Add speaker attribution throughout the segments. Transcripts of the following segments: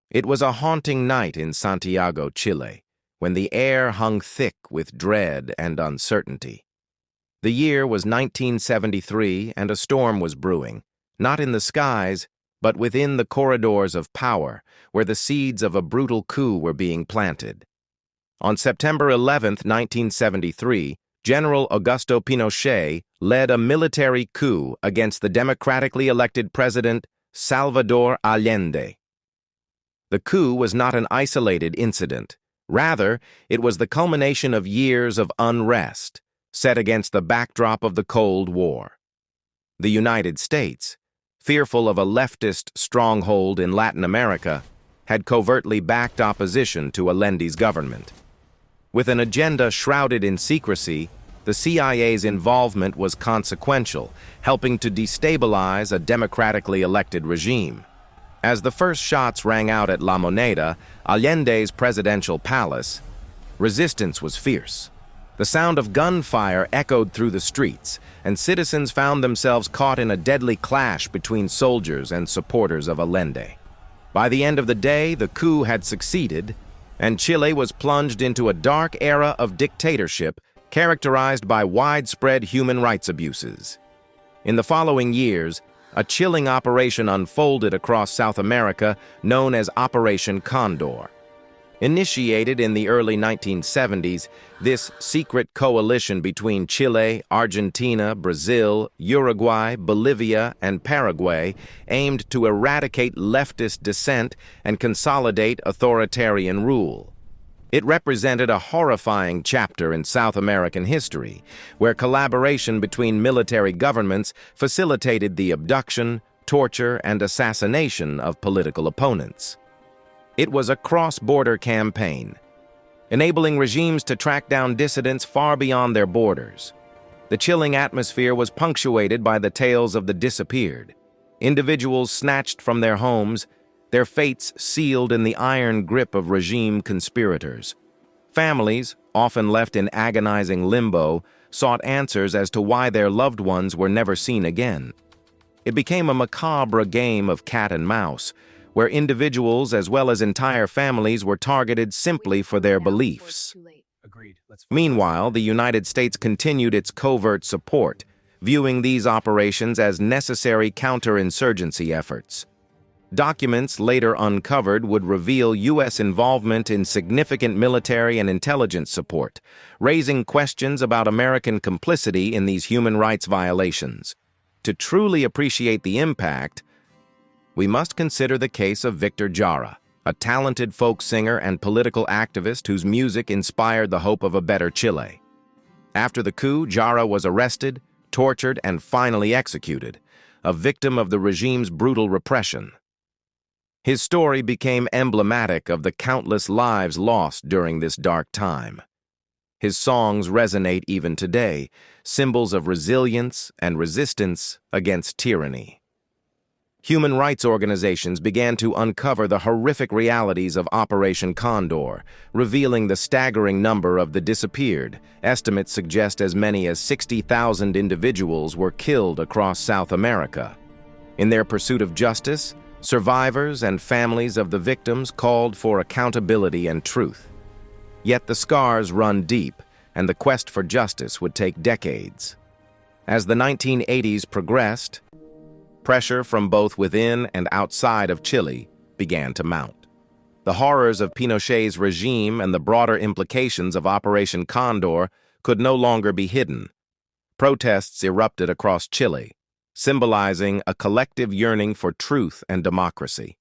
Speaker 1: It was a haunting night in Santiago, Chile, when the air hung thick with dread and uncertainty. The year was 1973, and a storm was brewing, not in the skies, but within the corridors of power, where the seeds of a brutal coup were being planted. On September 11, 1973, General Augusto Pinochet led a military coup against the democratically elected president Salvador Allende. The coup was not an isolated incident. Rather, it was the culmination of years of unrest, set against the backdrop of the Cold War. The United States, fearful of a leftist stronghold in Latin America, had covertly backed opposition to Allende's government. With an agenda shrouded in secrecy, the CIA's involvement was consequential, helping to destabilize a democratically elected regime. As the first shots rang out at La Moneda, Allende's presidential palace, resistance was fierce. The sound of gunfire echoed through the streets, and citizens found themselves caught in a deadly clash between soldiers and supporters of Allende. By the end of the day, the coup had succeeded, and Chile was plunged into a dark era of dictatorship characterized by widespread human rights abuses. In the following years, a chilling operation unfolded across South America known as Operation Condor. Initiated in the early 1970s, this secret coalition between Chile, Argentina, Brazil, Uruguay, Bolivia, and Paraguay aimed to eradicate leftist dissent and consolidate authoritarian rule. It represented a horrifying chapter in South American history, where collaboration between military governments facilitated the abduction, torture, and assassination of political opponents. It was a cross-border campaign, enabling regimes to track down dissidents far beyond their borders. The chilling atmosphere was punctuated by the tales of the disappeared, individuals snatched from their homes, their fates sealed in the iron grip of regime conspirators. Families, often left in agonizing limbo, sought answers as to why their loved ones were never seen again. It became a macabre game of cat and mouse, where individuals as well as entire families were targeted simply for their beliefs. Meanwhile, the United States continued its covert support, viewing these operations as necessary counterinsurgency efforts. Documents later uncovered would reveal U.S. involvement in significant military and intelligence support, raising questions about American complicity in these human rights violations. To truly appreciate the impact, we must consider the case of Victor Jara, a talented folk singer and political activist whose music inspired the hope of a better Chile. After the coup, Jara was arrested, tortured, and finally executed, a victim of the regime's brutal repression. His story became emblematic of the countless lives lost during this dark time. His songs resonate even today, symbols of resilience and resistance against tyranny. Human rights organizations began to uncover the horrific realities of Operation Condor, revealing the staggering number of the disappeared. Estimates suggest as many as 60,000 individuals were killed across South America. In their pursuit of justice, survivors and families of the victims called for accountability and truth. Yet the scars run deep, and the quest for justice would take decades. As the 1980s progressed, pressure from both within and outside of Chile began to mount. The horrors of Pinochet's regime and the broader implications of Operation Condor could no longer be hidden. Protests erupted across Chile, symbolizing a collective yearning for truth and democracy.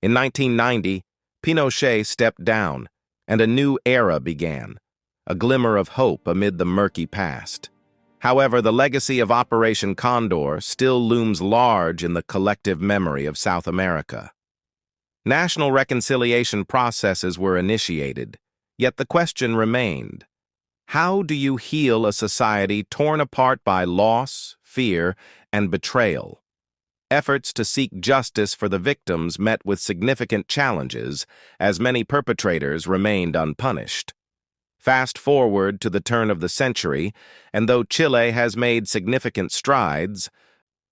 Speaker 1: In 1990, Pinochet stepped down, and a new era began, a glimmer of hope amid the murky past. However, the legacy of Operation Condor still looms large in the collective memory of South America. National reconciliation processes were initiated, yet the question remained: how do you heal a society torn apart by loss, fear, and betrayal? Efforts to seek justice for the victims met with significant challenges, as many perpetrators remained unpunished. Fast forward to the turn of the century, and though Chile has made significant strides,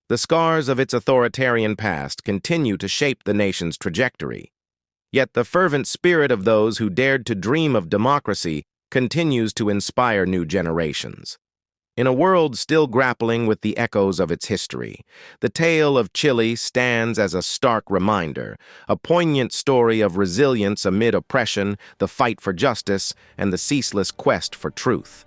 Speaker 1: the scars of its authoritarian past continue to shape the nation's trajectory. Yet the fervent spirit of those who dared to dream of democracy continues to inspire new generations. In a world still grappling with the echoes of its history, the tale of Chile stands as a stark reminder, a poignant story of resilience amid oppression, the fight for justice, and the ceaseless quest for truth.